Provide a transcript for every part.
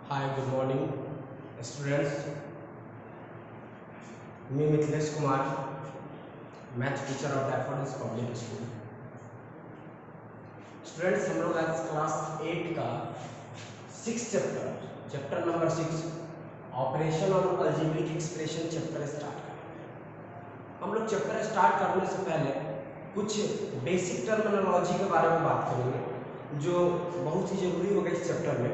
Hi good morning students. मैं Mithilesh Kumar, math teacher of Daffodils public school. Students, हम लोग आज क्लास 8 का 6 चैप्टर नंबर 6 ऑपरेशन और अलजेब्रिक एक्सप्रेशन चैप्टर स्टार्ट करेंगे। हम लोग चैप्टर स्टार्ट करने से पहले कुछ बेसिक टर्मिनोलॉजी के बारे में बात करेंगे जो बहुत ही जरूरी होगा इस चैप्टर में।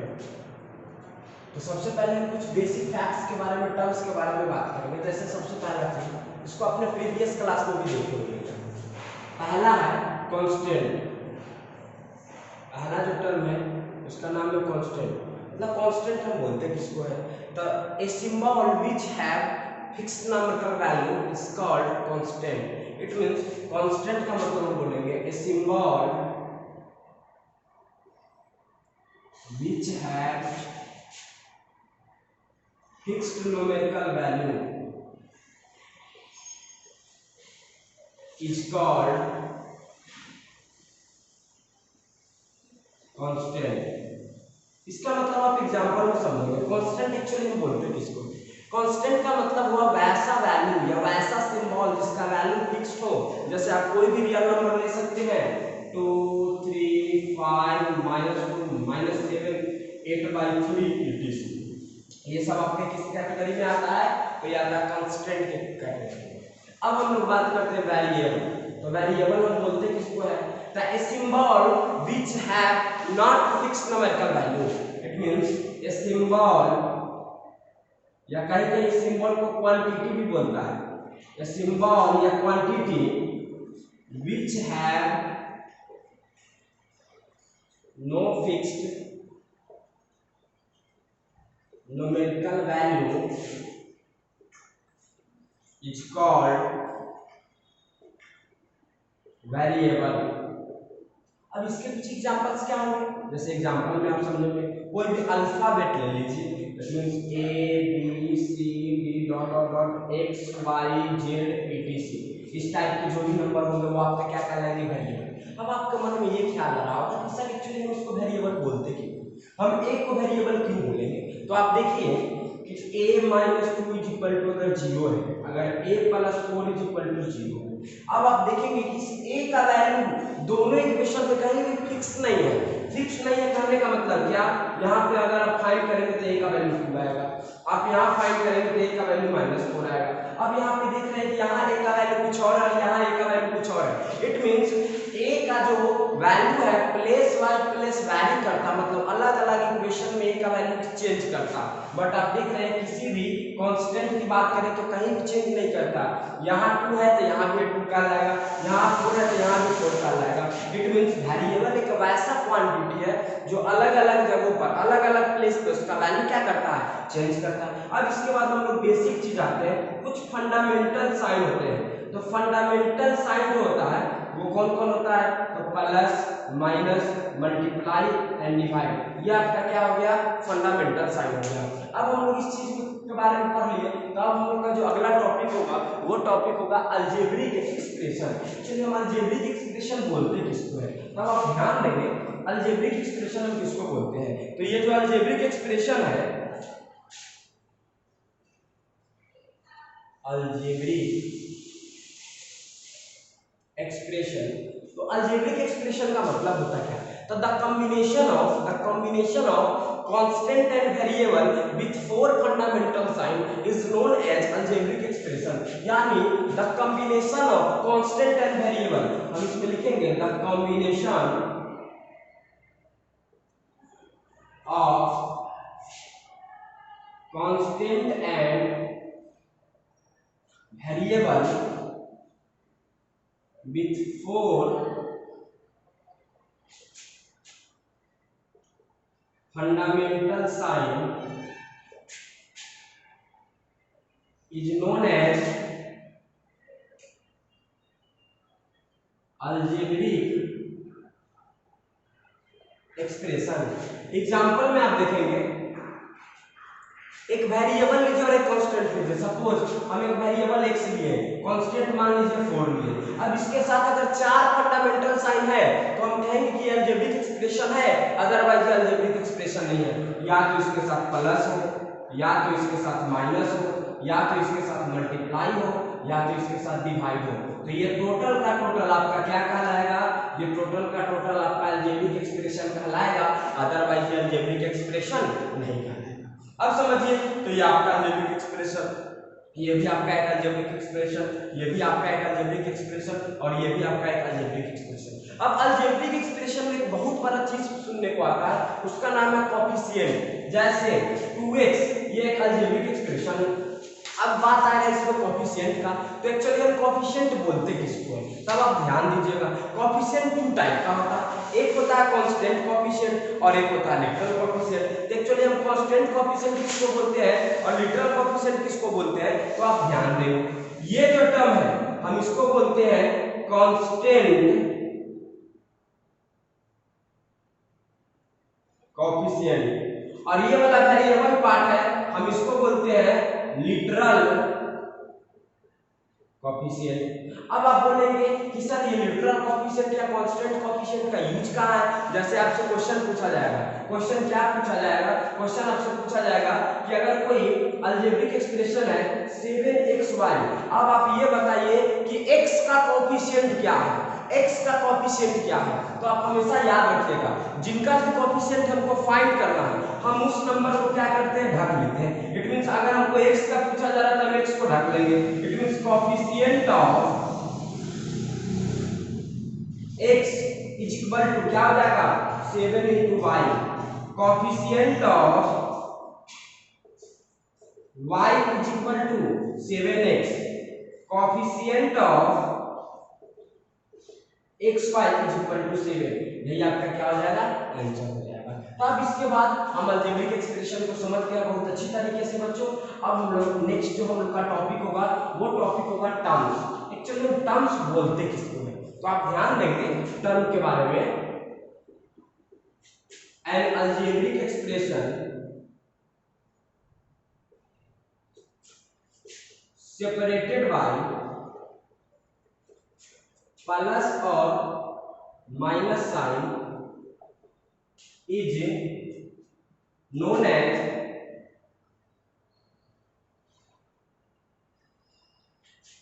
तो सबसे पहले हम कुछ बेसिक फैक्ट्स के बारे में, टर्म्स के बारे में बात करेंगे। जैसे सबसे पहला चीज, इसको अपने प्रीवियस क्लास में भी देखे होंगे। पहला है कांस्टेंट। पहला जो टर्म है उसका नाम है कांस्टेंट। मतलब कांस्टेंट हम बोलते हैं किसको है, the a symbol which have fixed numerical value is called constant. It means constant का मतलब हम बोलेंगे ए symbol which have fixed numerical value is called constant। इसका मतलब आप एग्जांपल में समझेंगे। कांस्टेंट एक्चुअली हम बोलते हैं किसको, कांस्टेंट का मतलब हुआ वैसा वैल्यू या वैसा सिंबल जिसका वैल्यू फिक्स्ड हो। जैसे आप कोई भी रियल नंबर ले सकते हैं, 2 3 5 -2 -7 8/3 etc। ये सब आपके किस कैटेगरी में आता है, तो ये आता है कांस्टेंट के कैटेगरी में। अब हम लोग बात करते हैं वेरिएबल। तो वेरिएबल हम बोलते हैं किसको है, the a symbol which have not fixed numerical value. It means a symbol, या कहीं कहीं सिंबल को क्वांटिटी भी बोलता है। ए सिंबल या quantity which have no fixed numerical value is called variable। अब इसके कुछ एग्जांपल्स क्या होंगे, जैसे एग्जांपल में आप समझोगे कोई भी अल्फाबेट ले लीजिए, that means A B C D dot dot dot X Y Z etc। इस टाइप के जो भी नंबर होंगे वो आपका क्या कहलाएंगे, वेरिएबल। अब आपके मन में ये ख्याल आ रहा होगा कि सर एक्चुअली हम उसको वेरिएबल बोलते क्यों, हम ए को वेरिएबल क्यों बोलेंगे। तो आप देखिए कि a - 2 अगर 0 है, अगर a + 4 0। अब आप देखेंगे कि इस a का वैल्यू दोनों इक्वेशन में कहीं भी फिक्स नहीं है। फिक्स नहीं है करने का मतलब क्या, यहाँ पे अगर आप फाइंड करेंगे तो a का वैल्यू 2 आएगा, आप यहाँ फाइंड करेंगे तो a का वैल्यू -4 आएगा। अब यहाँ पे देख रहे हैं कि यहाँ a का वैल्यू कुछ और है, यहाँ a का वैल्यू कुछ और है। इट मींस a का जो वैल्यू है प्लेस वाइज प्लेस वैरी करता, मतलब अलग अलग इक्वेशन में a का वैल्यू चेंज करता। बट आप देख रहे हैं किसी भी कांस्टेंट की बात करें तो कहीं भी चेंज नहीं करता। यहाँ 2 है तो यहाँ भी 2 का लाएगा, यहाँ 4 है तो यहाँ भी 4 का लाएगा। इट मींस वेरिएबल एक वैसा क्वांटिटी है जो अलग अलग जगहों पर अलग अलग प्लेस पे उसका वैल्यू क्या करता है, चेंज करता है। अब इसके बाद हम लोग बेसिक चीज आते हैं, कुछ फंडामेंटल साइन होते हैं। तो फंडामेंटल साइन जो होता है वो कौन कौन होता है, तो plus minus multiply and divide, ये आपका क्या हो गया, फंडामेंटल साइन हो गया। अब हम लोग इस चीज के बारे में पढ़ लिए, तो अब हम लोग का जो अगला टॉपिक होगा वो टॉपिक होगा अलजेब्रिक एक्सप्रेशन। चलिए हम अलजेब्रिक एक्सप्रेशन बोलते किसको है, तब आप ध्यान देंगे अलजेब्रिक एक्सप्रेशन हम किसको बोलते हैं। तो ये जो अलजेब्रिक एक्सप्रेशन है, अलजेब्रिक एक्सप्रेशन, तो अलजेब्रिक एक्सप्रेशन का मतलब होता क्या है, तो the combination of constant and variable with 4 fundamental sign is known as algebraic expression. यानी the combination of constant and variable, हम इसमें लिखेंगे the combination of constant and variable with 4 fundamental sign is known as algebraic expression. Example में आप देखेंगे एक variable लीजिए और एक कांस्टेंट लीजिए। सपोज हम एक वेरिएबल x लिए, कांस्टेंट मान लीजिए 4 लिए। अब इसके साथ अगर 4 फंडामेंटल साइन है तो हम कहेंगे कि अलजेब्रिक एक्सप्रेशन है, अदरवाइज ये अलजेब्रिक एक्सप्रेशन नहीं है। या तो इसके साथ प्लस हो, या तो इसके साथ माइनस हो, या तो इसके साथ मल्टीप्लाई हो, या तो इसके साथ डिवाइड हो। तो ये टोटल का टोटल आपका क्या कहलाएगा? ये टोटल का टोटल आपका अलजेब्रिक एक्सप्रेशन कहलाएगा, अदरवाइज ये अलजेब्रिक एक्सप्रेशन नहीं कहलाएगा। अब समझिए, तो ये आपका अलजेब्रिक एक्सप्रेशन, ये भी आपका एक अलजेब्रिक एक्सप्रेशन, ये भी आपका एक अलजेब्रिक एक्सप्रेशन, और ये भी आपका एक अलजेब्रिक एक्सप्रेशन। अब अलजेब्रिक एक्सप्रेशन में एक बहुत बड़ा चीज सुनने को आता है, उसका नाम है कोफिशिएंट। जैसे 2x ये एक अलजेब्रिक एक्सप्रेशन है। अब बात आएगा इसमें कोफिशिएंट का, तो एक्चुअली हम कोफिशिएंट बोलते किसको है, तब आप ध्यान दीजिएगा। कोफिशिएंट 2 टाइप का होता है, एक होता है कांस्टेंट कोफिशिएंट और एक होता है लिटरल कोफिशिएंट। तो एक्चुअली हम कांस्टेंट कोफिशिएंट किसको बोलते हैं और लिटरल कोफिशिएंट किसको बोलते हैं, तो आप ध्यान दें। ये जो टर्म है हम इसको बोलते हैं कांस्टेंट कोफिशिएंट, और ये वाला वेरिएबल पार्ट है हम इसको बोलते हैं लिटरल कोफिशिएंट। अब आप बोलेंगे कि सर ये लिटरल कोफिशिएंट या कांस्टेंट कोफिशिएंट का यूज कहां है? जैसे आपसे क्वेश्चन पूछा जाएगा, क्वेश्चन क्या पूछा जाएगा, क्वेश्चन आपसे पूछा जाएगा कि अगर कोई अलजेब्रिक एक्सप्रेशन है 7xy, अब आप ये बताइए कि x का कोफिशिएंट क्या है, x का कोफिशिएंट क्या है। तो आप हमेशा याद रखिएगा, जिनका भी कोफिशिएंट हमको फाइंड करना है हम उस नंबर को क्या करते हैं, ढक लेते हैं। इट मींस अगर हमको x का पूछा जा रहा है तो हम x को ढक लेंगे। It means coefficient of x is equal to क्या हो जाएगा, 7 into y। Coefficient of y is equal to 7x। Coefficient of xy is equal to 7। यही आपका क्या हो जाएगा, आंसर हो जाएगा। तो अब इसके बाद हम अलजेब्रिक एक्सप्रेशन को समझ गए बहुत अच्छी तरीके से बच्चों। अब हम लोग नेक्स्ट जो हम लोग का टॉपिक होगा वो टॉपिक होगा टर्म्स। एक्चुअली हम टर्म्स बोलते किसको है, तो आप ध्यान देंगे टर्म के बारे में। An algebraic expression separated by plus और minus sign is known as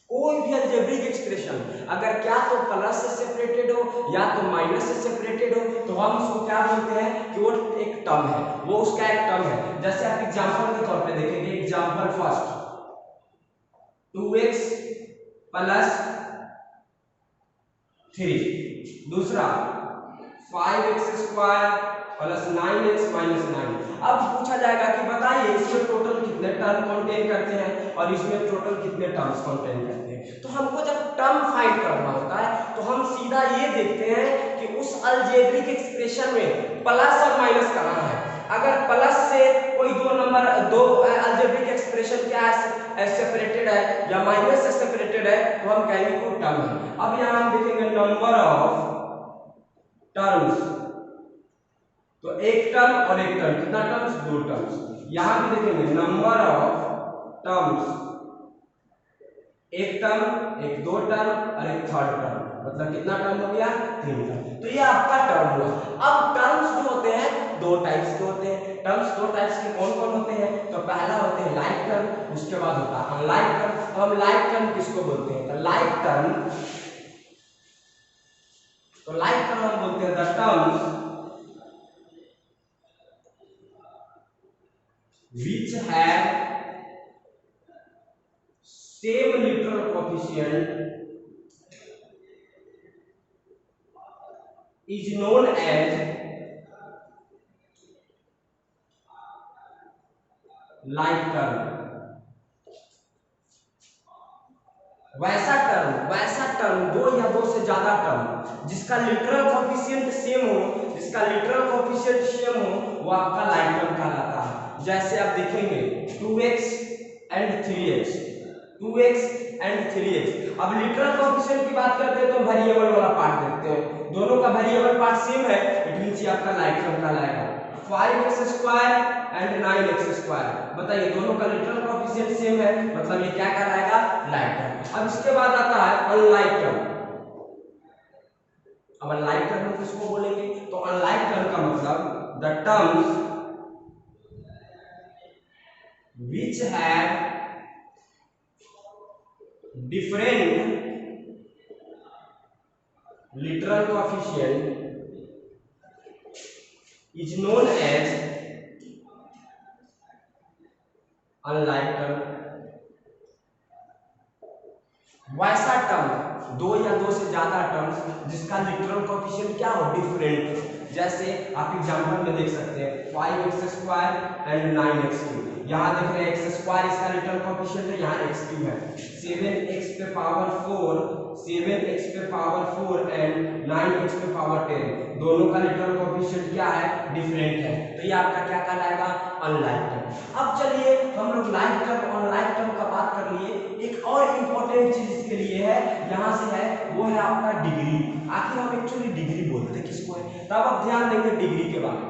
कोई भी अलजेब्रिक एक्सप्रेशन अगर क्या तो प्लस से सेपरेटेड हो या तो माइनस से सेपरेटेड हो तो हम उसको क्या बोलते हैं कि वो एक टर्म है, वो उसका एक टर्म है। जैसे आप एग्जांपल के तौर पे देखेंगे, एग्जांपल फर्स्ट 2x प्लस 3, दूसरा 5x square plus 9x minus 9। अब पूछा जाएगा कि बताइए इसमें टोटल कितने टर्म कंटेन करते हैं और इसमें टोटल कितने टर्म्स कंटेन करते हैं। तो हमको जब टर्म फाइंड करना होता है तो हम सीधा ये देखते हैं कि उस अलजेब्रिक एक्सप्रेशन में प्लस और माइनस कहाँ है। अगर प्लस से कोई दो अलजेब्रिक एक्सप्रेशन क्या है, सेपरेटेड है, या माइनस से सेपरेटेड है तो हम कहेंगे कोई टर्म है। अब यहाँ हम देखेंगे नंबर ऑफ टर्म्स, तो एक टर्म और एक टर्म, कितना टर्म्स, 2 टर्म्स। यहां भी देखेंगे नंबर ऑफ टर्म्स, एक टर्म, एक 2 टर्म और एक थर्ड टर्म, मतलब कितना टर्म हो गया, 3 टर्म। तो ये आपका टर्म हुआ। अब टर्म्स जो होते हैं 2 टाइप्स के होते हैं। टर्म्स 2 टाइप्स के कौन कौन होते हैं, तो पहला होते हैं लाइक टर्म, उसके बाद होता है अनलाइक टर्म। तो हम लाइक टर्म किसको बोलते हैं, तो लाइक टर्म, तो लाइक टर्म हम बोलते हैं the terms which have same literal coefficient is known as like term। वैसा टर्म 2 या 2 से ज्यादा टर्म जिसका लिटरल कोएफिशिएंट सेम हो, जिसका लिटरल कोएफिशिएंट सेम हो, वो आपका लाइक टर्म कहलाता है। जैसे आप देखेंगे 2x and 3x, 2x and 3x। अब लिटरल कोएफिशिएंट की बात करते हैं तो वेरिएबल वाला पार्ट देखते हैं, दोनों का वेरिएबल पार्ट सेम है, इट मींस ये आपका लाइक टर्म कहलाएगा। 5x² and 9x²। बताइए दोनों का लिटरल कोएफिशिएंट सेम है, मतलब ये क्या कहलाएगा, लाइक टर्म। अब इसके बाद आता है अनलाइक टर्म। अब अनलाइक टर्म किसको बोलेंगे, तो अनलाइक टर्म का मतलब the terms which have different literal coefficient is known as unlike term। वैसा टर्म दो या दो से ज्यादा टर्म्स जिसका लिटरल कोएफिशिएंट क्या हो, डिफरेंट। जैसे आप एग्जांपल में देख सकते हैं 5x² एंड 9x3। यहाँ देख रहे हैं x² इसका लिटरल कोएफिशिएंट है, यहाँ x3 है। 7x पे पावर 4, 7x पे पावर 4 एंड 9x पे पावर 10, दोनों का लिटरल कोएफिशिएंट क्या है, डिफरेंट है। तो ये आपका क्या कहलाएगा, अनलाइक टर्म। अब चलिए हम लोग लाइक टर्म और अनलाइक टर्म का बात कर लिए। एक और इंपॉर्टेंट चीज इसके लिए है, यहाँ से है, वो है आपका डिग्री। आखिर हम एक्चुअली डिग्री बोलते किसको है, तब आप ध्यान देंगे डिग्री के बारे में।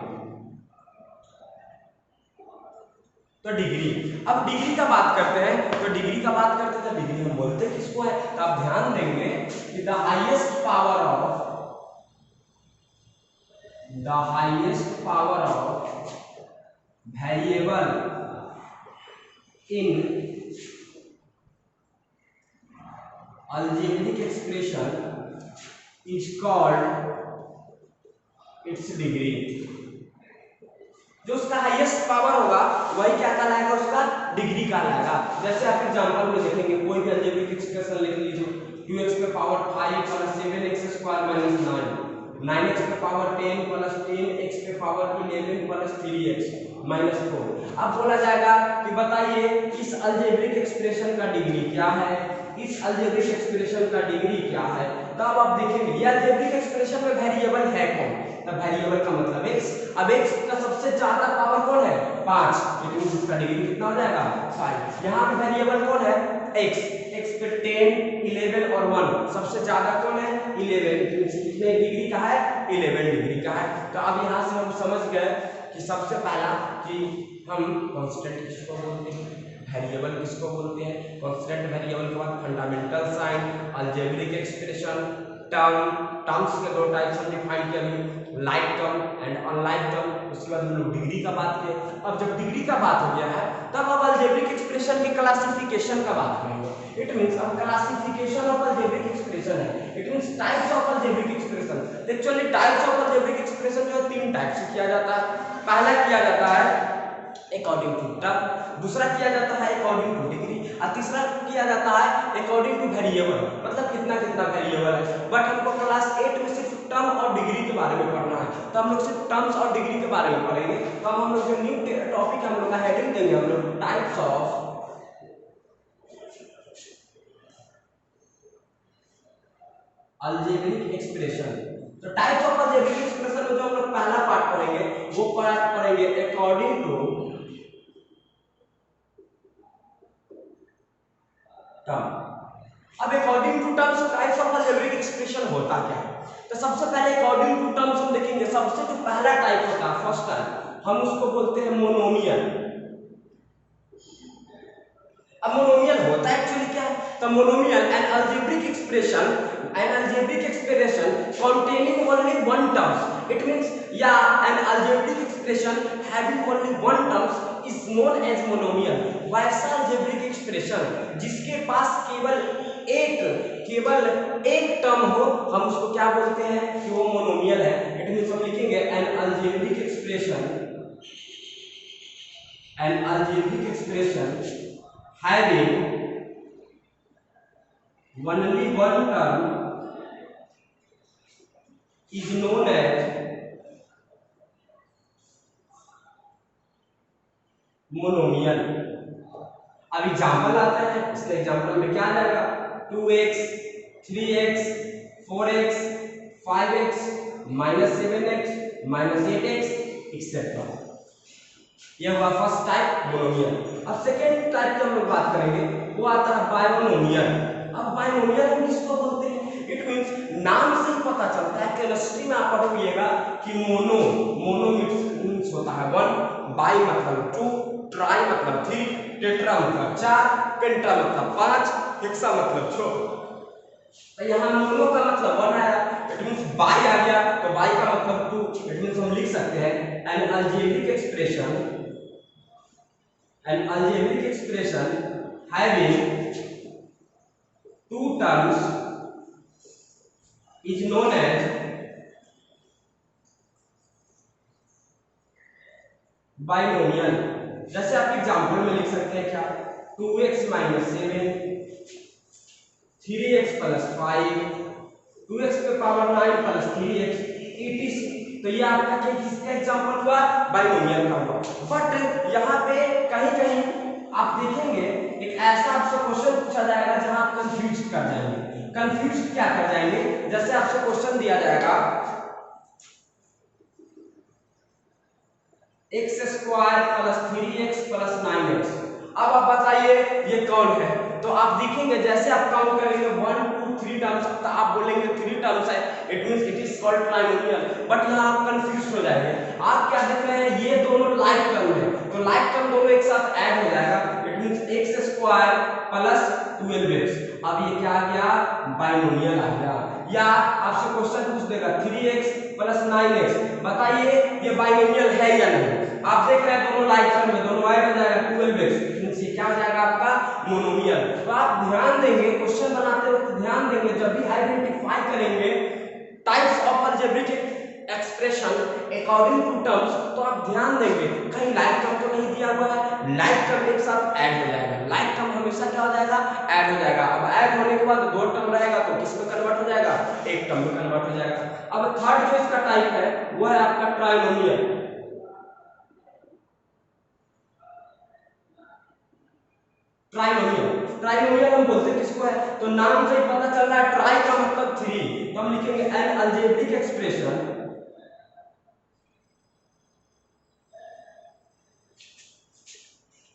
तो डिग्री, अब डिग्री का बात करते हैं, तो डिग्री का बात करते हैं तो डिग्री हम बोलते किसको है, तो आप ध्यान देंगे कि the highest power of variable in algebraic expression is called its degree। जो उसका हाईएस्ट पावर होगा वही क्या कहलाएगा, उसका डिग्री कहलाएगा। जैसे आप एग्जांपल में देखेंगे, कोई भी अलजेब्रिक एक्सप्रेशन लिख लीजिए, 2x पे power 5 plus 7x² minus 9, 9x पे पावर 10 प्लस 10x पे पावर 11 प्लस 3x माइनस 4। अब बोला जाएगा कि बताइए इस अलजेब्रिक एक्सप्रेशन का डिग्री क्या है, इस अलजेब्रिक एक्सप्रेशन का डिग्री क्या है। तब आप देखेंगे ये अलजेब्रिक एक्सप्रेशन में वेरिएबल है कौन, तब वेरिएबल का मतलब x। अब x का सबसे ज्यादा पावर कौन है, 5, लेकिन इसका डिग्री कितना हो जाएगा, 5। यहाँ पे वेरिएबल कौन है, x। x पे 10, 11 और 1, सबसे ज्यादा कौन है, 11। कितने डिग्री का है, 11 डिग्री का है। तो अब यहाँ से हम समझ गए कि सबसे पहला कि हम कांस्टेंट किसको बोलते हैं, वेरिएबल किसको बोलते हैं। कांस्टेंट वेरिएबल के बाद fundamental sign, algebraic expression, terms के दो टाइप्स हम डिफाइन किए, like term and unlike term. उसके बाद हम लोग डिग्री का बात किए। अब जब डिग्री का बात हो गया है तब अब अलजेब्रिक एक्सप्रेशन की क्लासिफिकेशन का बात करेंगे। इट मींस अब क्लासिफिकेशन ऑफ अलजेब्रिक एक्सप्रेशन है, it means types of algebraic expression. Actually types of algebraic expression जो है 3 टाइप से किया जाता है। पहला किया जाता है अकॉर्डिंग टू टर्म, दूसरा किया जाता है अकॉर्डिंग टू डिग्री, और तीसरा किया जाता है अकॉर्डिंग टू वेरिएबल, मतलब कितना कितना वेरिएबल है। बट हमको क्लास 8 में सिर्फ टर्म और डिग्री के बारे में पढ़ना है, तो हम लोग सिर्फ टर्म्स और डिग्री के बारे में पढ़ेंगे। तो हम लोग जो न्यू टॉपिक हम लोग का हेडिंग देंगे, हम लोग टाइप्स ऑफ अलजेब्रिक एक्सप्रेशन। तो टाइप्स ऑफ अलजेब्रिक एक्सप्रेशन में जो हम लोग पहला पार्ट पढ़ेंगे वो पार्ट पढ़ेंगे अकॉर्डिंग टू टर्म। अब according to terms types of algebraic expression होता क्या है, तो सबसे पहले अकॉर्डिंग टू टर्म्स हम देखेंगे। सबसे जो पहला टाइप होता है, फर्स्ट टाइप, हम उसको बोलते हैं मोनोमियल। अब मोनोमियल होता है एक्चुअली क्या है, तो monomial N algebraic expression containing only one terms, it means an algebraic expression having only one terms is known as monomial। वैसा algebraic expression जिसके पास केवल एक टर्म हो, हम उसको क्या बोलते हैं कि वो मोनोमियल है। इट मींस हम लिखेंगे an algebraic expression having only one term is known as monomial. अब एग्जांपल आता है, इसके एग्जांपल में क्या आ जाएगा, 2x 3x 4x 5x -7x -8x etcetera. यह हुआ फर्स्ट टाइप मोनोमियल। अब सेकेंड टाइप की हम लोग बात करेंगे, वो आता है बायनोमियल। अब बायनोमियल हम किसको बोलते हैं, इट मींस नाम से ही पता चलता है, केमिस्ट्री में आप पढ़ोगे कि मोनो मीन्स होता है 1, बाई मतलब 2, ट्राई मतलब 3, टेट्रा मतलब 4, पेंटा मतलब 5, हेक्सा मतलब 6। तो यहाँ मोनो का मतलब 1 आया, इट मींस बाई आ गया, तो बाई का मतलब 2, इट मींस हम लिख सकते हैं an algebraic expression having 2 terms is known as binomial. जैसे आप एग्जांपल में लिख सकते हैं क्या, 2x - 7, 3x + 5, 2x पे पावर 9 + 3x etc। तो ये आपका किसका एग्जांपल हुआ, बाइनोमियल का हुआ। बट यहाँ पे कहीं कहीं आप देखेंगे एक ऐसा आपसे क्वेश्चन पूछा जाएगा जहां आप कंफ्यूज कर जाएंगे। कंफ्यूज क्या कर जाएंगे, जैसे आपसे क्वेश्चन दिया जाएगा x² + 3x + 9x। अब आप बताइए ये कौन है, तो आप देखेंगे जैसे आप काउंट करेंगे 1 2 3 टर्म्स, तो आप बोलेंगे 3 टर्म्स है, it means it is called trinomial. But यहाँ आप कंफ्यूज हो जाएंगे। आप क्या देख रहे हैं, ये दोनों लाइक टर्म है, तो लाइक टर्म दोनों एक साथ ऐड हो जाएगा, इट मींस x² + 12x। अब ये क्या आ गया, बाइनोमियल आ गया। या आपसे क्वेश्चन पूछ देगा 3x + 9x, बताइए ये बाइनोमियल है या नहीं। आप देख रहे हैं दोनों लाइक टर्म में, दोनों ऐड हो जाएगा 12x, मींस ये क्या हो जाएगा आपका मोनोमियल। तो आप ध्यान देंगे क्वेश्चन बनाते वक्त, ध्यान देंगे जब भी आइडेंटिफाई करेंगे types of algebraic expression according to terms, तो आप ध्यान देंगे कहीं लाइक टर्म तो नहीं दिया हुआ है, लाइक टर्म एक साथ ऐड हो जाएगा। लाइक टर्म हमेशा क्या हो जाएगा, ऐड हो जाएगा। अब ऐड होने के बाद 2 टर्म रहेगा तो किस में कन्वर्ट हो जाएगा, एक टर्म में कन्वर्ट हो जाएगा। अब थर्ड जो इसका टाइप है वो है आपका ट्राइनोमियल। ट्राइनोमियल हम बोलते हैं किसको है, तो नाम से ही पता चल रहा है, ट्राई का मतलब 3, तो हम लिखेंगे an algebraic expression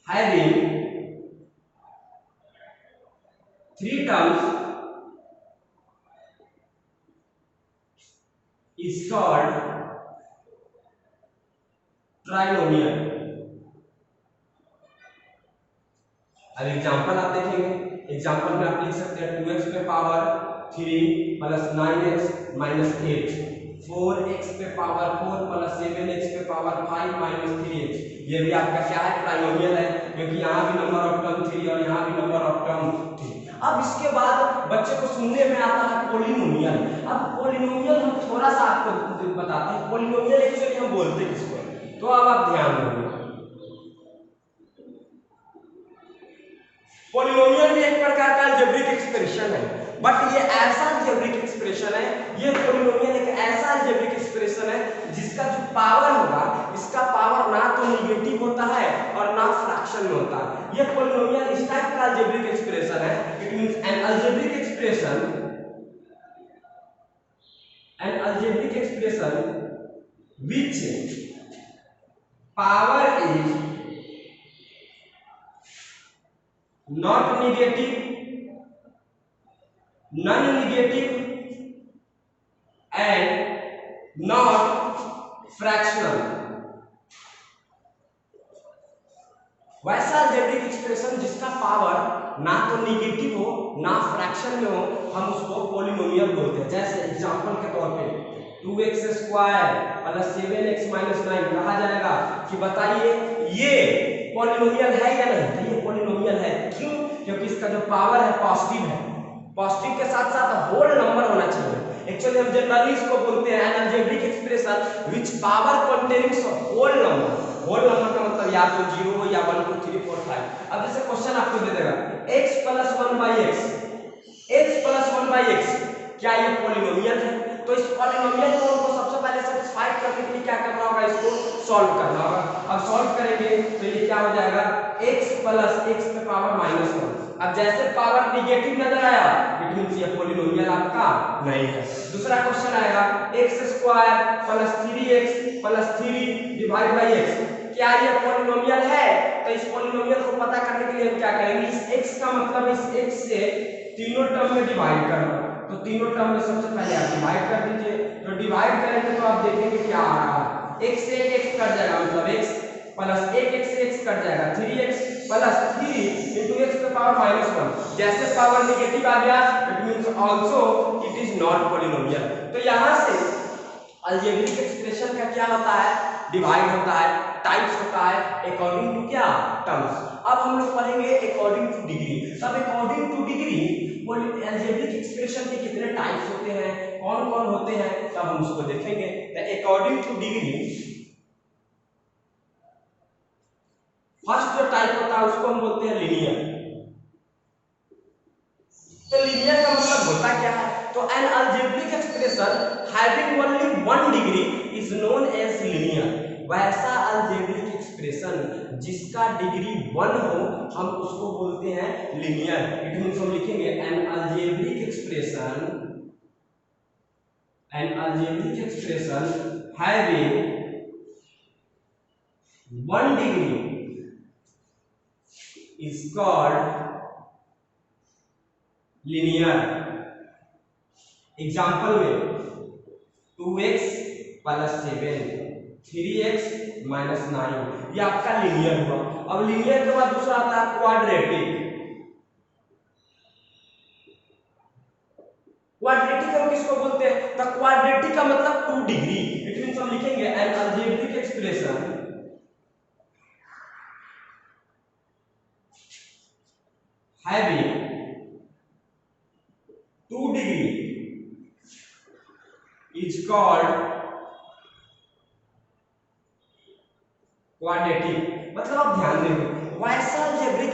having 3 terms is called trinomial. अब एग्जांपल आप देखेंगे, एग्जांपल में आप लिख सकते हैं 2x पे पावर 3 + 9x - 8, 4x पे पावर 4 + 7x पे पावर 5 - 3x। ये भी आपका क्या है, ट्राइनोमियल है, क्योंकि यहाँ भी नंबर ऑफ टर्म 3 और यहाँ भी नंबर ऑफ टर्म 3। अब इसके बाद बच्चे को सुनने में आता है पोलिनोमियल। अब पोलिनोमियल हम थोड़ा सा आपको बताते हैं, पोलिनोमियल एक्चुअली हम बोलते किसको है, तो अब आप ध्यान देंगे। पोलिनोमियल भी एक प्रकार का अलजेब्रिक एक्सप्रेशन है, बट ये ऐसा अलजेब्रिक एक्सप्रेशन है, ये पोलिनोमियल एक ऐसा अलजेब्रिक एक्सप्रेशन है जिसका जो पावर होगा, इसका पावर ना तो नेगेटिव होता है और ना फ्रैक्शन में होता है। ये पोलिनोमियल इस टाइप का अलजेब्रिक एक्सप्रेशन है, it means N algebraic expression which power is not negative, non-negative and not fractional। वैसा अलजेब्रिक एक्सप्रेशन जिसका पावर ना तो नेगेटिव हो ना फ्रैक्शन में हो, हम उसको पोलिनोमियल बोलते हैं। जैसे एग्जांपल के तौर पे 2x² + 7x - 9 कहा जाएगा कि बताइए ये पोलिनोमियल है या नहीं, तो ये पोलिनोमियल है। क्यों, क्योंकि इसका जो पावर है पॉजिटिव है, पॉजिटिव के साथ साथ होल नंबर होना चाहिए। एक्चुअली हम जनरली इसको बोलते हैं an algebraic expression which power containing whole number. Whole number का मतलब या तो 0 हो या 1 2 3 4 5। अब जैसे क्वेश्चन आपको दे देगा x + 1/x, x + 1/x, क्या ये पोलिनोमियल है? तो इस पोलिनोमियल को हमको सबसे पहले सेटिस्फाई करने के लिए क्या करना होगा, इसको सॉल्व करना होगा। अब सॉल्व करेंगे तो ये क्या हो जाएगा, x + x पे पावर -1। अब जैसे पावर नेगेटिव नजर आया, इट मींस ये पोलिनोमियल आपका नहीं है। दूसरा क्वेश्चन आएगा x² + 3x + 3/x, क्या ये पोलिनोमियल है? तो इस पोलिनोमियल को पता करने के लिए हम क्या करेंगे, इस x का मतलब इस x से तीनों टर्म में डिवाइड करना। तो तीनों टर्म में सबसे पहले आप डिवाइड कर दीजिए। तो डिवाइड करेंगे तो आप देखेंगे क्या आ रहा है, x से एक x कट जाएगा, मतलब x प्लस एक x से x कट जाएगा, 3x प्लस 3 into x पे पावर -1। जैसे पावर नेगेटिव आ गया it means also it is not polynomial. तो यहां से अलजेब्रिक एक्सप्रेशन का क्या होता है, डिवाइड होता है, टाइप्स होता है अकॉर्डिंग टू क्या, टर्म्स। अब हम लोग पढ़ेंगे अकॉर्डिंग टू डिग्री। तब according two degree algebraic expression के कितने टाइप्स होते हैं, कौन कौन होते हैं, तब हम उसको देखेंगे। अकॉर्डिंग टू डिग्री फर्स्ट जो टाइप होता है उसको हम बोलते हैं लीनियर। तो लीनियर का मतलब होता क्या है, तो an algebraic expression having only one degree is known as linear. वैसा अलजेब्रिक एक्सप्रेशन जिसका डिग्री 1 हो हम उसको बोलते हैं लीनियर। इट मींस हम लिखेंगे an algebraic expression having 1 degree is called linear। Example में 2x प्लस 7 3x माइनस 9 ये आपका लीनियर हुआ। अब लीनियर के बाद दूसरा आता है क्वाड्रेटिक। क्वाड्रेटिक हम किसको बोलते हैं, तो क्वाड्रेटिक का मतलब 2 डिग्री। इट मींस हम लिखेंगे an algebraic expression having 2 degree is called quadratic। मतलब आप ध्यान देंगे वैसा अलजेब्रिक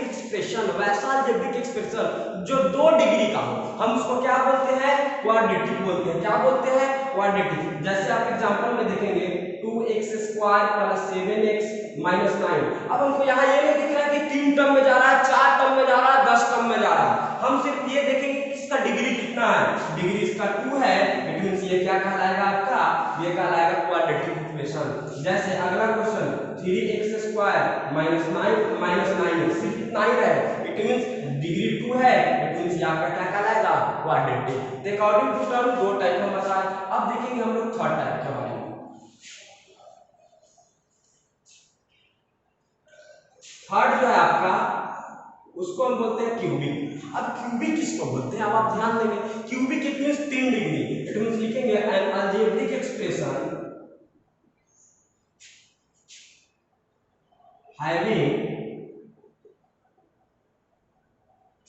एक्सप्रेशन जो 2 डिग्री का हो हम उसको क्या बोलते हैं, क्वाड्रेटिक बोलते हैं। क्या बोलते हैं, क्वाड्रेटिक। जैसे आप एग्जांपल में देखेंगे 2x² प्लस 7x माइनस 9। अब हमको यहाँ ये नहीं दिख रहा है कि 3 टर्म में जा रहा है, 4 टर्म में जा रहा है, 10 टर्म में जा रहा है। हम सिर्फ ये देखेंगे कि इसका डिग्री कितना है, डिग्री इसका 2 है। इट मींस ये क्या कहलाएगा आपका, ये कहलाएगा क्वाड्रेटिक इक्वेशन। जैसे अगला क्वेश्चन 3x² माइनस 9 सिर्फ इतना ही है, इट मींस डिग्री 2 है। इट मींस ये आपका क्या कहलाएगा, क्वाड्रेटिक। तो अकॉर्डिंग टू टर्म 2 टाइप हम बताए। अब देखेंगे हम लोग थर्ड टाइप के बारे में। थर्ड जो है आपका उसको हम बोलते हैं क्यूबिक। अब क्यूबिक किसको बोलते हैं, अब आप ध्यान देंगे cubic it means 3 degree. It means लिखेंगे an algebraic expression having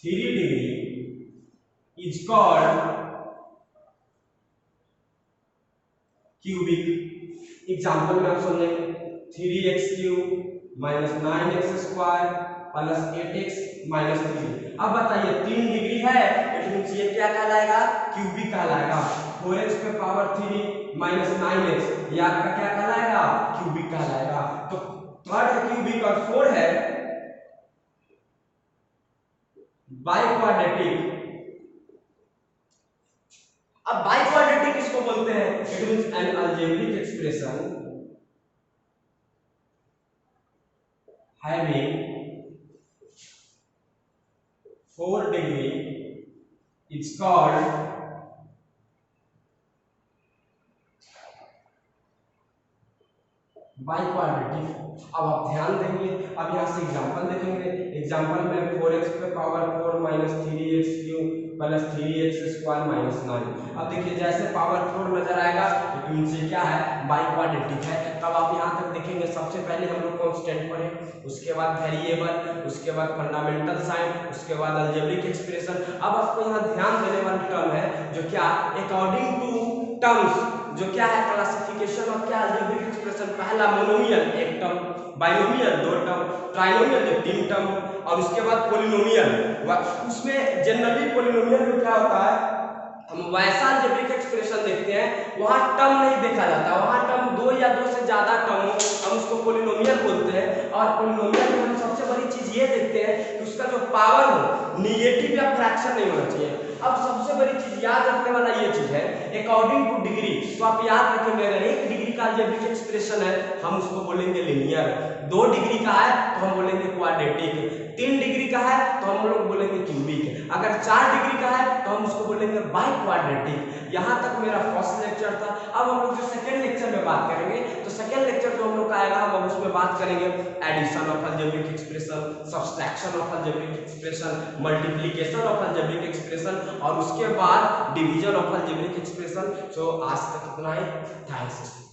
3 degree is called cubic। Example में आप समझेंगे 3x³ minus 9x² plus 8x minus 3। अब बताइए 3 डिग्री है, इट मींस ये क्या कहलाएगा, क्यूबिक कहलाएगा। 4x पे पावर 3 माइनस 9x ये आपका क्या कहलाएगा, क्यूबिक कहलाएगा। तो थर्ड क्यूबिक और 4 है बाइक्वाड्रेटिक। अब बाइक्वाड्रेटिक किसको बोलते हैं, it means N algebraic expression having 4 degree is called biquadratic. अब आप ध्यान देंगे, अब यहाँ से एग्जांपल देखेंगे। एग्जांपल में 4x पे power 4 minus 3x³ plus 3x² minus 9। अब देखिए जैसे पावर 4 नजर आएगा इट मींस ये क्या है, बाइक्वाड्रेटिक है। तब आप यहाँ तक देखेंगे सबसे पहले हम लोग कांस्टेंट पढ़े, उसके बाद वेरिएबल, उसके बाद फंडामेंटल साइन, उसके बाद अलजेब्रिक एक्सप्रेशन। अब आपको यहाँ ध्यान देने वाली टर्म है जो क्या अकॉर्डिंग टू टर्म्स, जो क्या है क्लासिफिकेशन ऑफ क्या अलजेब्रिक एक्सप्रेशन। पहला monomial 1 term, binomial 2 term, trinomial 3 term, और उसके बाद पॉलिनोमियल। उसमें जनरली पॉलिनोमियल में क्या होता है, हम वैसा अलजेब्रिक एक्सप्रेशन देखते हैं वहां टर्म नहीं देखा जाता, वहां टर्म 2 या 2 से ज्यादा टर्म हो हम उसको पॉलिनोमियल बोलते हैं। और पॉलिनोमियल में हम सबसे बड़ी चीज ये देखते हैं कि उसका जो पावर हो निगेटिव या फ्रैक्शन नहीं होना चाहिए। अब सबसे बड़ी चीज याद रखने वाला ये चीज है अकॉर्डिंग टू डिग्री। तो आप याद रखेंगे अगर 1 डिग्री का अलजेब्रिक एक्सप्रेशन है हम उसको बोलेंगे लीनियर, 2 डिग्री का है तो हम बोलेंगे क्वाड्रेटिक, 3 डिग्री का है तो हम लोग बोलेंगे क्यूबिक, अगर 4 डिग्री का है तो हम उसको बोलेंगे बाई क्वाड्रेटिक। यहाँ तक मेरा फर्स्ट लेक्चर था। अब हम लोग जो सेकंड लेक्चर में बात करेंगे तो सेकंड लेक्चर जो हम लोग का आएगा हम उसमें बात करेंगे addition of algebraic expression, subtraction of algebraic expression, multiplication of algebraic expression और उसके बाद division of algebraic expression. So आज तक इतना ही। थैंक्स।